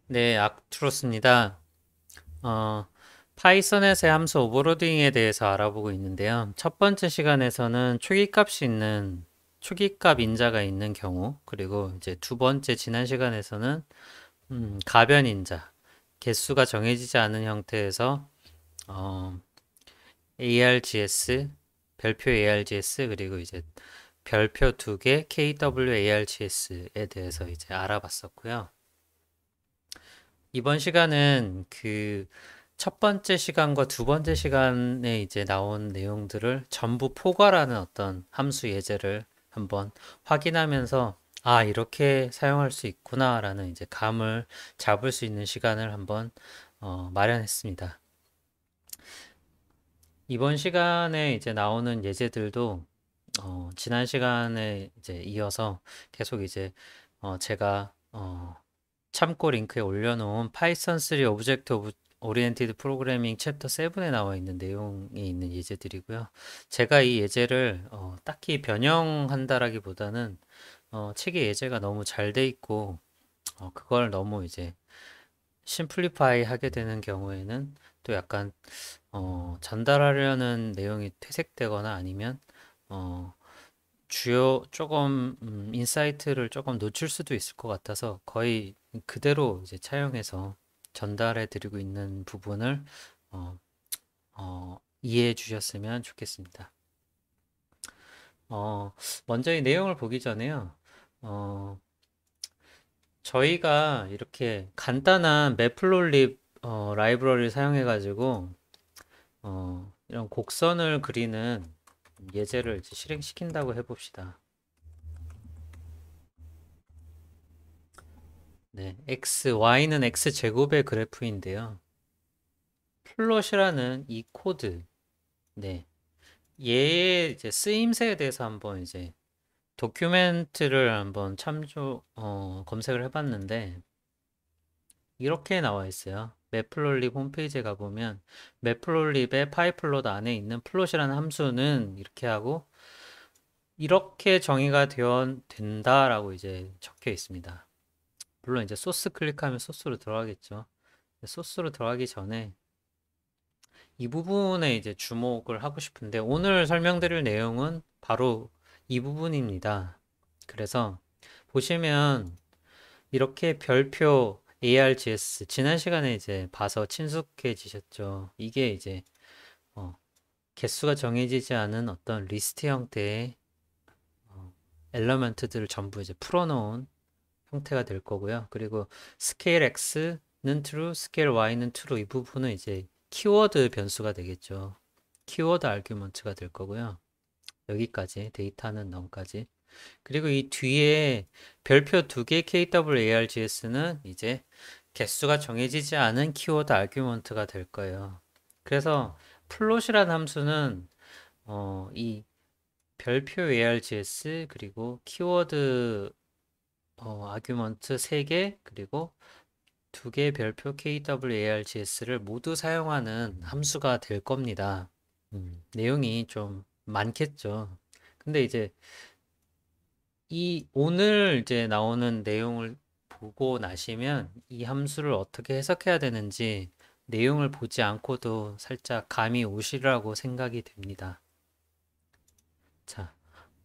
네, 악투로스입니다. 어, 파이썬에서의 함수 오버로딩에 대해서 알아보고 있는데요. 첫 번째 시간에서는 초기값 인자가 있는 경우, 그리고 이제 두 번째 지난 시간에서는 가변 인자, 개수가 정해지지 않은 형태에서 어, ARGS, 별표 ARGS, 그리고 이제 별표 두 개 KWARGS에 대해서 이제 알아봤었고요. 이번 시간은 그 첫 번째 시간과 두 번째 시간에 이제 나온 내용들을 전부 포괄하는 어떤 함수 예제를 한번 확인하면서 아, 이렇게 사용할 수 있구나라는 이제 감을 잡을 수 있는 시간을 한번 마련했습니다. 이번 시간에 이제 나오는 예제들도 지난 시간에 이제 이어서 계속 이제 제가 참고 링크에 올려놓은 파이썬 3 오브젝트 오리엔티드 프로그래밍 챕터 7에 나와 있는 내용이 있는 예제들이고요. 제가 이 예제를 딱히 변형한다라기보다는 책의 예제가 너무 잘 돼 있고 그걸 너무 이제 심플리파이 하게 되는 경우에는 또 약간 전달하려는 내용이 퇴색되거나 아니면 어, 주요 조금 인사이트를 조금 놓칠 수도 있을 것 같아서 거의 그대로 이제 차용해서 전달해 드리고 있는 부분을 어, 이해해 주셨으면 좋겠습니다. 어, 먼저 이 내용을 보기 전에요. 어, 저희가 이렇게 간단한 매플롤립 라이브러리를 사용해 가지고 이런 곡선을 그리는 예제를 이제 실행시킨다고 해봅시다. 네, y는 x제곱의 그래프인데요. 플롯이라는 이 코드, 네, 얘의 이제 쓰임새에 대해서 한번 이제 도큐멘트를 한번 검색을 해봤는데, 이렇게 나와 있어요. 매플롤립 홈페이지에 가보면, 매플롤립의 파이플롯 안에 있는 플롯이라는 함수는 이렇게 하고, 이렇게 정의가 된다라고 이제 적혀 있습니다. 물론 이제 소스 클릭하면 소스로 들어가겠죠. 소스로 들어가기 전에 이 부분에 이제 주목을 하고 싶은데 오늘 설명드릴 내용은 바로 이 부분입니다. 그래서 보시면 이렇게 별표 ARGS 지난 시간에 이제 봐서 친숙해지셨죠. 이게 이제 어, 개수가 정해지지 않은 어떤 리스트 형태의 엘러먼트들을 전부 이제 풀어놓은 형태가 될 거고요. 그리고 스케일 x는 true, 스케일 y는 true 이 부분은 이제 키워드 변수가 되겠죠. 키워드 아규먼트가 될 거고요. 여기까지 데이터는 넘까지. 그리고 이 뒤에 별표 두 개 KWARGS는 이제 개수가 정해지지 않은 키워드 아규먼트가 될 거예요. 그래서 플롯이라는 함수는 이 별표 ARGS 그리고 키워드 아규먼트 3개 그리고 두 개의 별표 KWARGS를 모두 사용하는 함수가 될 겁니다. 내용이 좀 많겠죠. 근데 이제 이 오늘 이제 나오는 내용을 보고 나시면 이 함수를 어떻게 해석해야 되는지 내용을 보지 않고도 살짝 감이 오시라고 생각이 됩니다. 자,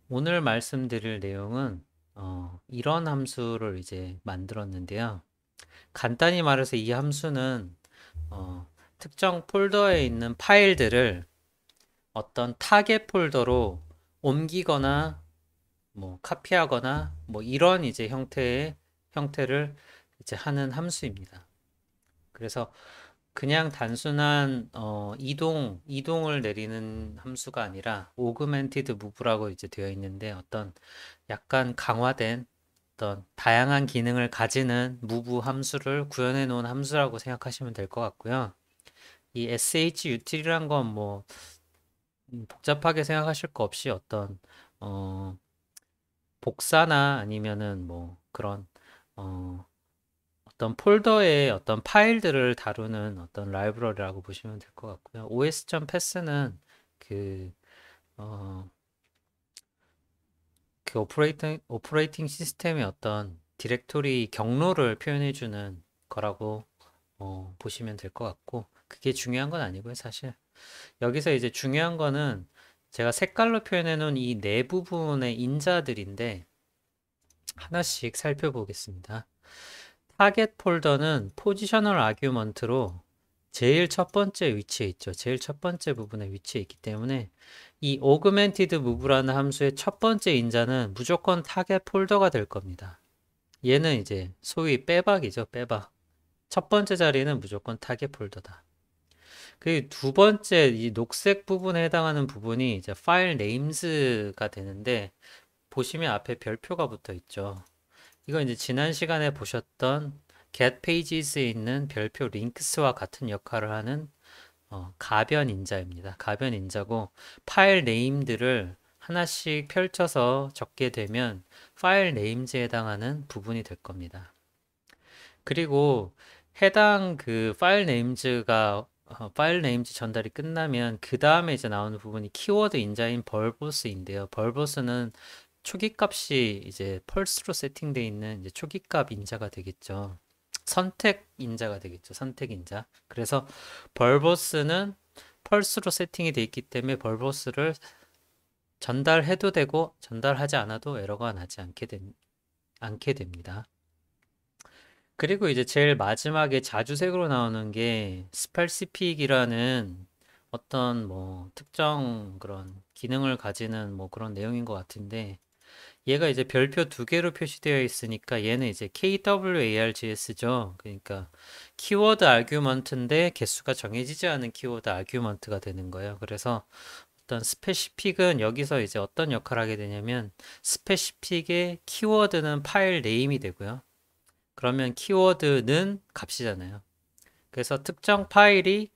오늘 말씀드릴 내용은 이런 함수를 이제 만들었는데요. 간단히 말해서 이 함수는 어, 특정 폴더에 있는 파일들을 어떤 타겟 폴더로 옮기거나 뭐 카피하거나 뭐 이런 이제 형태를 이제 하는 함수입니다. 그래서 그냥 단순한 이동을 내리는 함수가 아니라 오그멘티드 무브라고 이제 되어 있는데 어떤 약간 강화된 어떤 다양한 기능을 가지는 무브 함수를 구현해 놓은 함수라고 생각하시면 될 것 같고요. 이 SHUtil이란 건 뭐 복잡하게 생각하실 거 없이 어떤 어, 복사나 아니면은 뭐 그런 어, 어떤 폴더의 어떤 파일들을 다루는 어떤 라이브러리라고 보시면 될 것 같고요. os.pass는 그, 어, 그 오퍼레이팅 시스템의 어떤 디렉토리 경로를 표현해주는 거라고 보시면 될 것 같고, 그게 중요한 건 아니고요, 사실. 여기서 이제 중요한 거는 제가 색깔로 표현해 놓은 이 네 부분의 인자들인데 하나씩 살펴보겠습니다. 타겟 폴더는 포지셔널 아규먼트로 제일 첫 번째 위치에 있죠. 제일 첫 번째 부분에 위치해 있기 때문에 이 augmented move라는 함수의 첫 번째 인자는 무조건 타겟 폴더가 될 겁니다. 얘는 이제 소위 빼박이죠. 빼박. 첫 번째 자리는 무조건 타겟 폴더다. 그리고 두 번째 이 녹색 부분에 해당하는 부분이 이제 파일 네임즈가 되는데 보시면 앞에 별표가 붙어 있죠. 이건 이제 지난 시간에 보셨던 get pages에 있는 별표 링크스와 같은 역할을 하는 가변 인자입니다. 가변 인자고 파일 네임들을 하나씩 펼쳐서 적게 되면 파일 네임즈에 해당하는 부분이 될 겁니다. 그리고 해당 그 파일 네임즈 전달이 끝나면 그 다음에 이제 나오는 부분이 키워드 인자인 벌보스인데요. 벌보스는 초기값이 이제 펄스로 세팅되어 있는 이제 초기값 인자가 되겠죠. 선택 인자가 되겠죠. 선택 인자. 그래서 벌보스는 펄스로 세팅이 되어 있기 때문에 벌보스를 전달해도 되고 전달하지 않아도 에러가 나지 않게 됩니다. 그리고 이제 제일 마지막에 자주색으로 나오는 게 스펠시픽이라는 어떤 뭐 특정 그런 기능을 가지는 뭐 그런 내용인 것 같은데 얘가 이제 별표 두 개로 표시되어 있으니까 얘는 이제 KWARGS죠. 그러니까 키워드 아규먼트인데 개수가 정해지지 않은 키워드 아규먼트가 되는 거예요. 그래서 어떤 스페시픽은 여기서 이제 어떤 역할을 하게 되냐면 스페시픽의 키워드는 파일 네임이 되고요. 그러면 키워드는 값이잖아요. 그래서 특정 파일이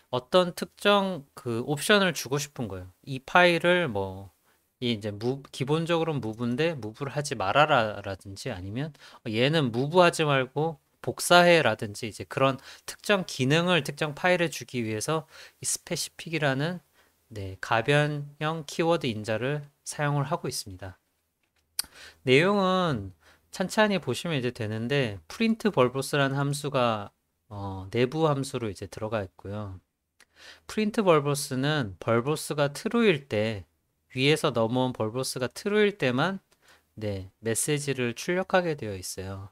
어떤 특정 그 옵션을 주고 싶은 거예요. 이 파일을 뭐 이제 기본적으로 무브인데 무브를 하지 말아라라든지 아니면 얘는 무브하지 말고 복사해라든지 이제 그런 특정 기능을 특정 파일에 주기 위해서 이 스페시픽이라는 가변형 키워드 인자를 사용을 하고 있습니다. 내용은 찬찬히 보시면 이제 되는데 프린트 벌보스라는 함수가 내부 함수로 이제 들어가 있고요. 프린트 벌보스는 벌보스가 true일 때 위에서 넘어온 벌보스가 true일 때만 메시지를 출력하게 되어 있어요.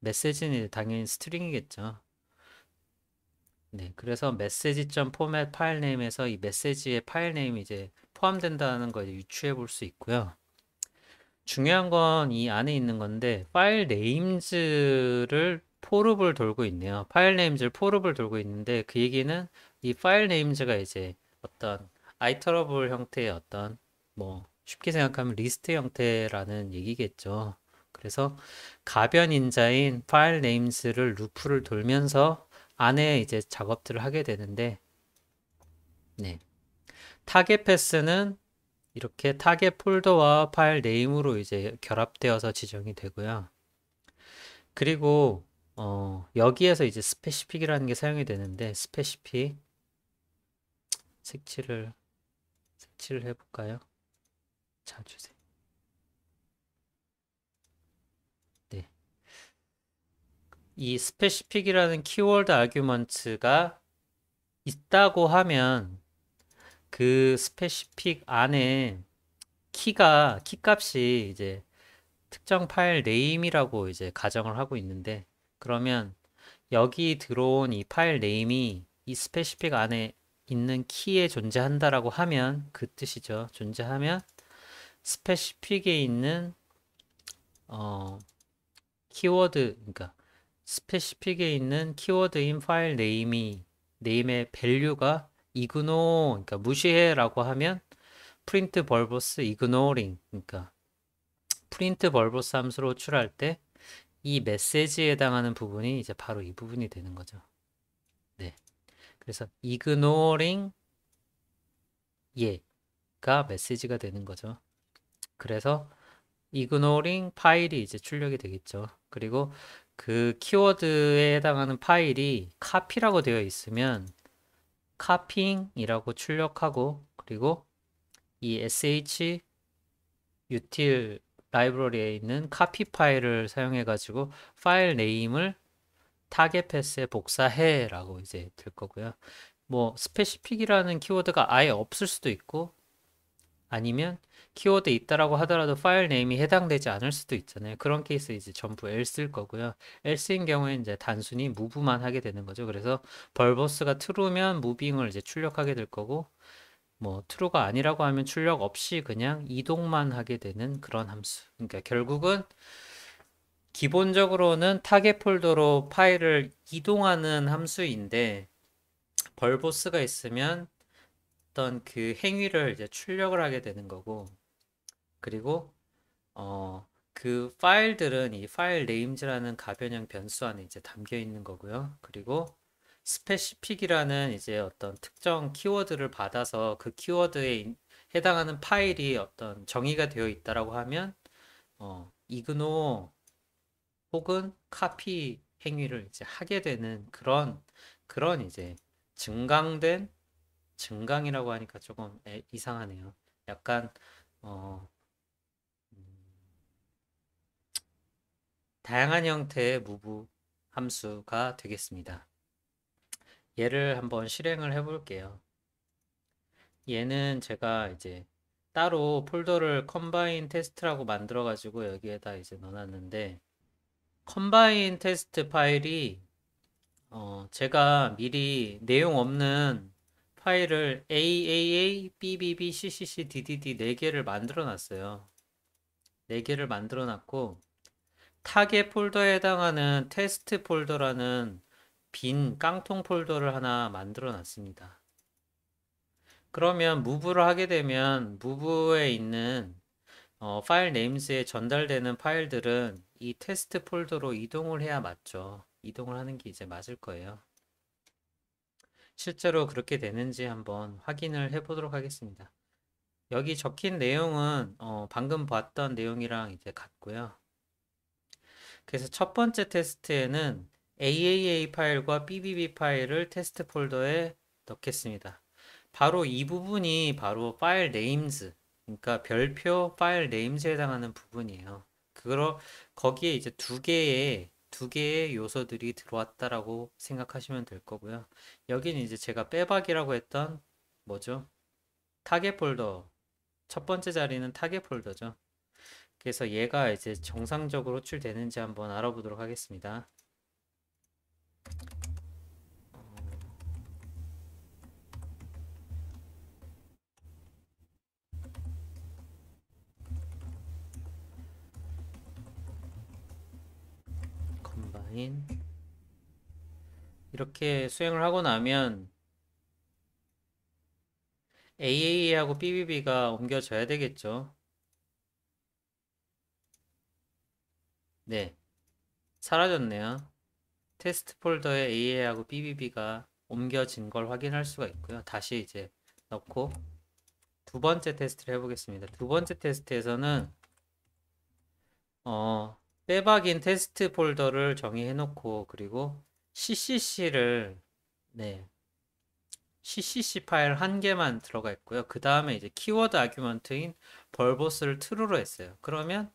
메시지는 당연히 스트링이겠죠. 그래서 메시지.format 파일 네임에서 이 메시지의 파일 네임이 이제 포함된다는 걸 유추해 볼 수 있고요. 중요한 건 이 안에 있는 건데 파일 네임즈를 포룹을 돌고 있네요. 파일 네임즈를 포룹을 돌고 있는데 그 얘기는 이 파일 네임즈가 이제 어떤 아이터러블 형태의 어떤 뭐 쉽게 생각하면 리스트 형태라는 얘기겠죠. 그래서 가변 인자인 파일 네임즈를 루프를 돌면서 안에 이제 작업들을 하게 되는데 타겟 패스는 이렇게 타겟 폴더와 파일 네임으로 이제 결합되어서 지정이 되고요. 그리고 여기에서 이제 스페시픽이라는 게 사용이 되는데 스페시픽 색칠을 해볼까요? 자주색. 네. 이 스페시픽이라는 키워드 아규먼트가 있다고 하면 그 스페시픽 안에 키값이 이제 특정 파일 네임이라고 이제 가정을 하고 있는데 그러면 여기 들어온 이 파일 네임이 이 스페시픽 안에 있는 키에 존재한다라고 하면 그 뜻이죠. 존재하면 스페시픽에 있는 키워드 그러니까 스페시픽에 있는 키워드인 파일 네임의 밸류가 이그노 그러니까 무시해라고 하면 프린트 벌보스 이그노링 그러니까 프린트 벌보스 함수로 호출할 때 이 메시지에 해당하는 부분이 이제 바로 이 부분이 되는 거죠. 그래서 ignoring 얘가 메시지가 되는 거죠. 그래서 ignoring 파일이 이제 출력이 되겠죠. 그리고 그 키워드에 해당하는 파일이 copy라고 되어 있으면 copying이라고 출력하고 그리고 이 sh 라이브러리에 있는 copy 파일을 사용해 가지고 파일 네임을 타겟 패스에 복사해라고 이제 될 거고요. 뭐 스페시픽이라는 키워드가 아예 없을 수도 있고 아니면 키워드 있다라고 하더라도 파일 네임이 해당되지 않을 수도 있잖아요. 그런 케이스 이제 전부 else일 거고요. else인 경우에 이제 단순히 move만 하게 되는 거죠. 그래서 벌버스가 true면 moving을 이제 출력하게 될 거고 뭐 true가 아니라고 하면 출력 없이 그냥 이동만 하게 되는 그런 함수. 그러니까 결국은 기본적으로는 타겟 폴더로 파일을 이동하는 함수인데 벌보스가 있으면 어떤 그 행위를 이제 출력을 하게 되는 거고 그리고 그 파일들은 이 파일 네임즈라는 가변형 변수 안에 이제 담겨 있는 거고요. 그리고 스페시픽이라는 이제 어떤 특정 키워드를 받아서 그 키워드에 해당하는 파일이 어떤 정의가 되어 있다라고 하면 이그노 혹은 카피 행위를 이제 하게 되는 그런 이제 증강된 증강이라고 하니까 조금 이상하네요. 약간 어, 다양한 형태의 무브 함수가 되겠습니다. 얘를 한번 실행을 해볼게요. 얘는 제가 이제 따로 폴더를 컴바인 테스트라고 만들어 가지고 여기에다 이제 넣어놨는데 컴바인 테스트 파일이 제가 미리 내용 없는 파일을 AAA, BBB, CCC, DDD 4개를 만들어 놨어요. 4개를 만들어 놨고 타겟 폴더에 해당하는 테스트 폴더라는 빈 깡통 폴더를 하나 만들어 놨습니다. 그러면 무브를 하게 되면 무브에 있는 파일 네임스에 전달되는 파일들은 이 테스트 폴더로 이동을 해야 맞죠. 이동을 하는 게 이제 맞을 거예요. 실제로 그렇게 되는지 한번 확인을 해 보도록 하겠습니다. 여기 적힌 내용은 방금 봤던 내용이랑 이제 같고요. 그래서 첫 번째 테스트에는 AAA 파일과 BBB 파일을 테스트 폴더에 넣겠습니다. 바로 이 부분이 바로 파일 네임즈, 그러니까 별표 파일 네임즈에 해당하는 부분이에요. 거기에 이제 두 개의 요소들이 들어왔다라고 생각하시면 될 거고요. 여기는 이제 제가 빼박이라고 했던 뭐죠? 타겟 폴더. 첫 번째 자리는 타겟 폴더죠. 그래서 얘가 이제 정상적으로 호출되는지 한번 알아보도록 하겠습니다. 컴바인 이렇게 수행을 하고 나면 AA하고 BBB가 옮겨져야 되겠죠. 네, 사라졌네요. 테스트 폴더에 AA하고 BBB가 옮겨진 걸 확인할 수가 있고요. 다시 이제 넣고 두 번째 테스트를 해보겠습니다. 두 번째 테스트에서는 빼박인 테스트 폴더를 정의해 놓고 그리고 CCC를 네, CCC 파일 한 개만 들어가 있고요. 그 다음에 이제 키워드 아규먼트인 벌보스를 true로 했어요. 그러면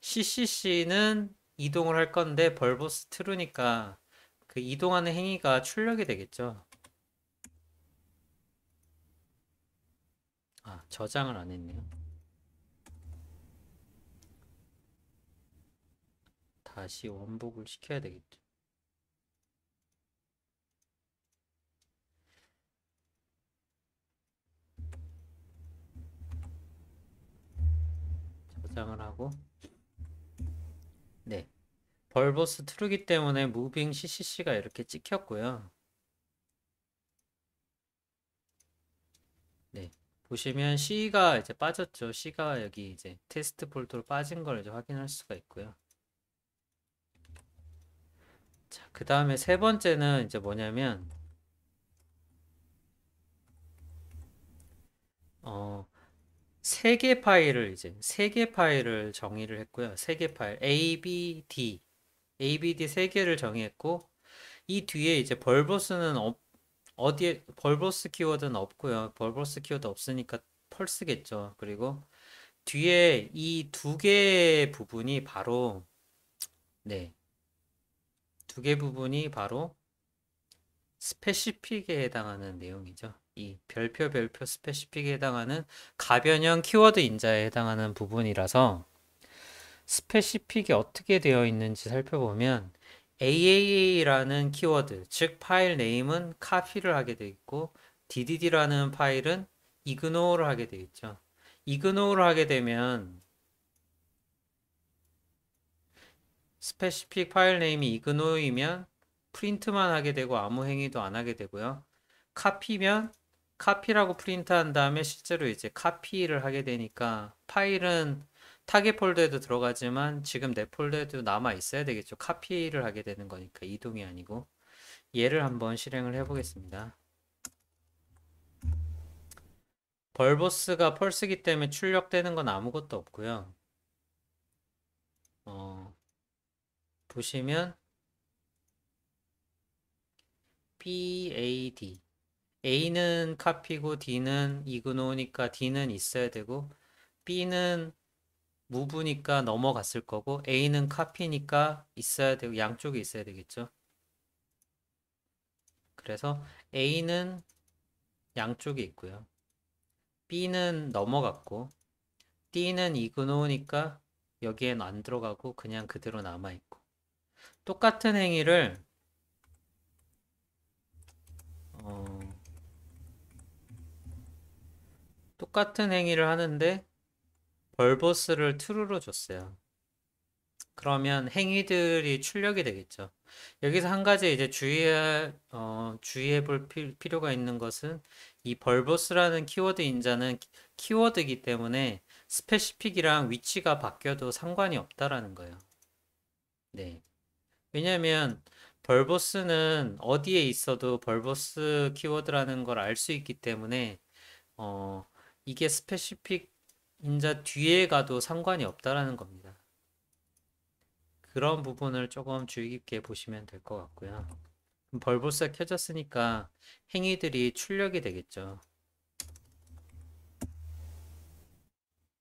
CCC는 이동을 할 건데 벌보스 true니까 그 이동하는 행위가 출력이 되겠죠. 아, 저장을 안 했네요. 다시 원복을 시켜야 되겠죠. 저장을 하고 네. 벌보스 true기 때문에 moving CCC가 이렇게 찍혔고요. 네. 보시면 C가 이제 빠졌죠. C가 여기 이제 테스트 폴더로 빠진 걸 이제 확인할 수가 있고요. 자, 그 다음에 세 번째는 이제 뭐냐면, 세 개 파일을 이제, 세 개 파일을 정의를 했고요. 세 개 파일, A, B, D. A, B, D 세 개를 정의했고, 이 뒤에 이제 벌보스는 어디에, 벌보스 키워드는 없고요. 벌보스 키워드 없으니까 펄스겠죠. 그리고 뒤에 이 두 개의 부분이 바로, 네. 두 개 부분이 바로 스페시픽에 해당하는 내용이죠. 이 별표 스페시픽에 해당하는 가변형 키워드 인자에 해당하는 부분이라서 스페시픽이 어떻게 되어 있는지 살펴보면 AAA라는 키워드, 즉 파일 네임은 카피를 하게 되어 있고 DDD라는 파일은 ignore를 하게 되어 있죠. ignore를 하게 되면 스페시픽 파일 네임이 ignore이면 프린트만 하게 되고 아무 행위도 안 하게 되고요. 카피면 카피라고 프린트한 다음에 실제로 이제 카피를 하게 되니까 파일은 타겟 폴더에도 들어가지만 지금 내 폴더에도 남아 있어야 되겠죠. 카피를 하게 되는 거니까 이동이 아니고. 얘를 한번 실행을 해보겠습니다. 벌보스가 펄스기 때문에 출력되는 건 아무것도 없고요. 보시면 BAD A는 카피고 D는 ignore니까 D는 있어야 되고 B는 move니까 넘어갔을 거고 A는 카피니까 있어야 되고 양쪽에 있어야 되겠죠. 그래서 A는 양쪽에 있고요. B는 넘어갔고 D는 ignore니까 여기엔 안 들어가고 그냥 그대로 남아있고 똑같은 행위를 하는데 벌보스를 true로 줬어요. 그러면 행위들이 출력이 되겠죠. 여기서 한 가지 이제 주의해 볼 필요가 있는 것은 이 벌보스라는 키워드 인자는 키워드이기 때문에 스페시픽이랑 위치가 바뀌어도 상관이 없다라는 거예요. 네. 왜냐하면 벌보스는 어디에 있어도 벌보스 키워드라는 걸 알 수 있기 때문에 이게 스페시픽 인자 뒤에 가도 상관이 없다라는 겁니다. 그런 부분을 조금 주의 깊게 보시면 될 것 같고요. 그럼 벌보스가 켜졌으니까 행위들이 출력이 되겠죠.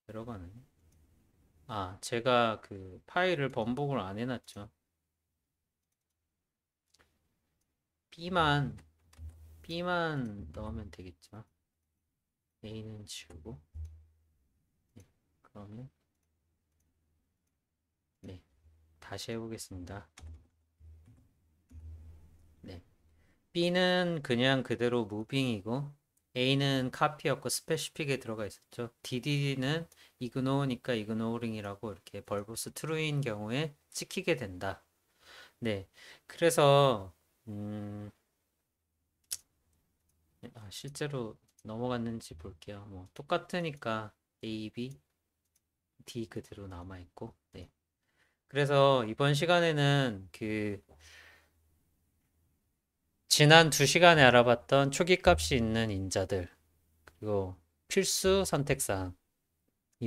들어가는. 제가 그 파일을 번복을 안 해놨죠. B만 넣으면 되겠죠. A는 지우고. 네, 그러면 네, 다시 해보겠습니다. 네, B는 그냥 그대로 무빙이고 A는 카피였고 스페시픽에 들어가 있었죠. DDD는 ignore니까 ignoring이라고 이렇게 벌보스 true인 경우에 찍히게 된다. 네, 그래서 실제로 넘어갔는지 볼게요. 뭐 똑같으니까 A, B, D 그대로 남아있고. 네. 그래서 이번 시간에는 그 지난 2시간에 알아봤던 초기값이 있는 인자들 그리고 필수 선택사항이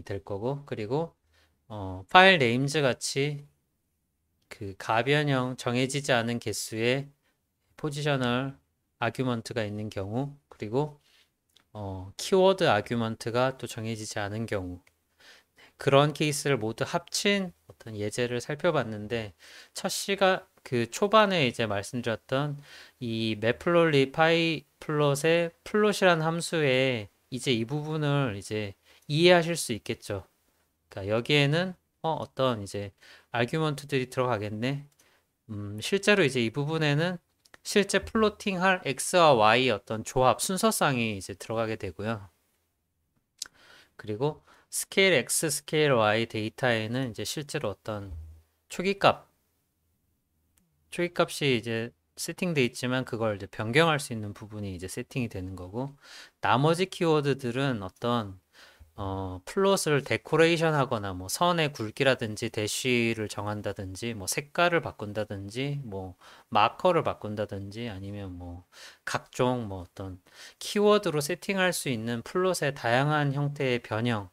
될 거고 그리고 파일 네임즈 같이 그 가변형 정해지지 않은 개수의 포지셔널 아규먼트가 있는 경우 그리고 키워드 아규먼트가 또 정해지지 않은 경우 그런 케이스를 모두 합친 어떤 예제를 살펴봤는데 첫 시간 그 초반에 이제 말씀드렸던 이 매플롯리 파이플롯의 플롯이란 함수에 이제 이 부분을 이제 이해하실 수 있겠죠. 그러니까 여기에는 어떤 이제 아규먼트들이 들어가겠네. 실제로 이제 이 부분에는 실제 플로팅 할 x와 y 어떤 조합 순서상이 이제 들어가게 되고요. 그리고 스케일 x, 스케일 y 데이터에는 이제 실제로 어떤 초기값이 이제 세팅돼 있지만 그걸 이제 변경할 수 있는 부분이 이제 세팅이 되는 거고 나머지 키워드들은 어떤 플롯을 데코레이션 하거나 뭐 선의 굵기라든지 대쉬를 정한다든지 뭐 색깔을 바꾼다든지 뭐 마커를 바꾼다든지 아니면 뭐 각종 뭐 어떤 키워드로 세팅할 수 있는 플롯의 다양한 형태의 변형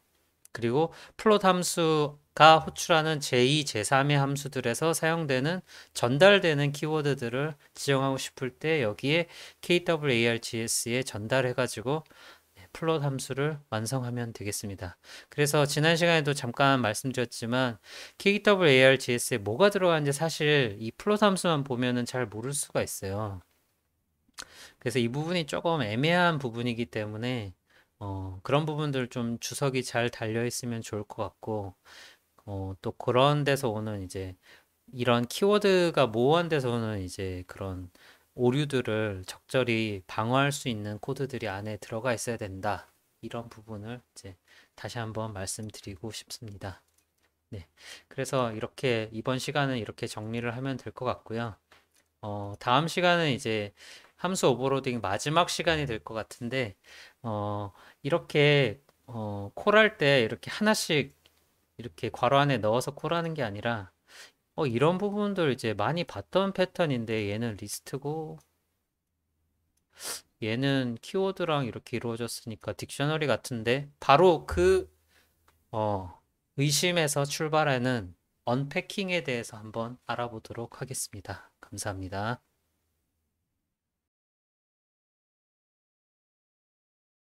그리고 플롯 함수가 호출하는 제2, 제3의 함수들에서 사용되는 전달되는 키워드들을 지정하고 싶을 때 여기에 KWARGS에 전달해가지고 플롯 함수를 완성하면 되겠습니다. 그래서 지난 시간에도 잠깐 말씀드렸지만 KWARGS에 뭐가 들어가는지 사실 이 플롯 함수만 보면은 잘 모를 수가 있어요. 그래서 이 부분이 조금 애매한 부분이기 때문에 그런 부분들 좀 주석이 잘 달려 있으면 좋을 것 같고 또 그런 데서 오는 이제 이런 키워드가 모호한 데서 오는 이제 그런 오류들을 적절히 방어할 수 있는 코드들이 안에 들어가 있어야 된다. 이런 부분을 이제 다시 한번 말씀드리고 싶습니다. 네. 그래서 이렇게 이번 시간은 이렇게 정리를 하면 될 것 같고요. 다음 시간은 이제 함수 오버로딩 마지막 시간이 될 것 같은데, 이렇게, 콜할 때 이렇게 하나씩 이렇게 괄호 안에 넣어서 콜하는 게 아니라, 이런 부분들 이제 많이 봤던 패턴인데, 얘는 리스트고, 얘는 키워드랑 이렇게 이루어졌으니까 딕셔너리 같은데, 바로 의심에서 출발하는 언패킹에 대해서 한번 알아보도록 하겠습니다. 감사합니다.